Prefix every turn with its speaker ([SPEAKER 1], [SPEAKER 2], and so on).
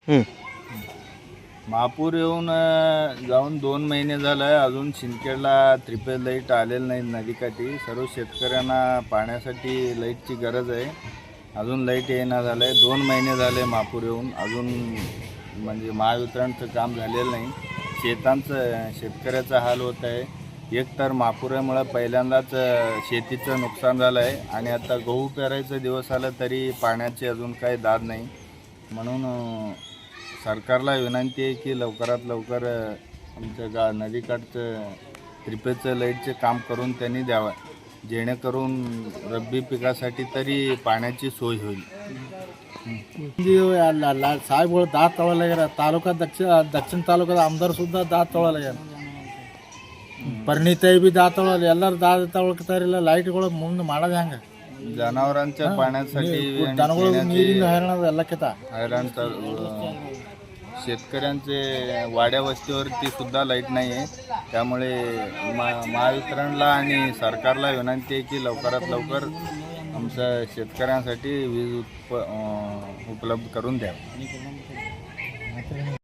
[SPEAKER 1] हं.
[SPEAKER 2] महापूर येऊन जाऊन 2 महिने झालं आहे. अजून सिंदखेडला त्रिफेज लाईट आलेलं नाही नदीकाठी. सर्व शेतकऱ्यांना पाण्यासाठी लाईटची गरज आहे. अजून लाईट येईना झालं आहे. 2 महिने झाले महापूर येऊन, अजून म्हणजे महावितरणचं काम झालेलं नाही. शेतकऱ्याचा हाल होत आहे. एक तर महापुरामुळे पहिल्यांदाच शेतीचं नुकसान झालं आहे आणि आता गहू पेरायचं दिवस आलं तरी पाण्याची अजून काही दाद नाही. म्हणून सरकारला विनंती आहे की लवकरात लवकर आमच्या नदीकाठचं त्रिफेजचं लाईटचे काम करून त्यांनी द्यावं, जेणेकरून रब्बी पिकासाठी तरी पाण्याची सोय होईल.
[SPEAKER 3] ಸಾಹೇಬ್ಗಳು ದಾತ್ ತೊಗೊಳಗ್ಯಾರ. ದಕ್ಷಿಣ ತಾಲೂಕದ ಆಮದಾರ್ ಸುದ್ದ ದಾತ್ ತೊಗೊಳಗ್ಯಾರ. ಪರಿಣಿತ ಬಿ ದಾತ್ ತೊಗೊಳಲ್ಲ. ಎಲ್ಲರೂ ದಾತ್ ತೊಗೊಳಕತ್ತಾರಿಲ್ಲ. ಲೈಟ್ಗಳು ಮುಂದೆ ಮಾಡೋದು ಹೆಂಗೆ?
[SPEAKER 2] जनावरांच्या पाण्यासाठी
[SPEAKER 3] ದನಗಳು ನೀರಿನ ಹೈರಾಣ ಎಲ್ಲಕ್ಕಿಂತ
[SPEAKER 2] हैराण तर शेतकऱ्यांचे वाड्या वस्तीवरती सुद्धा लाईट नाही आहे. त्यामुळे महावितरणला आणि सरकारला विनंती आहे की लवकरात लवकर आमच्या शेतकऱ्यांसाठी वीज उपलब्ध करून द्यावं.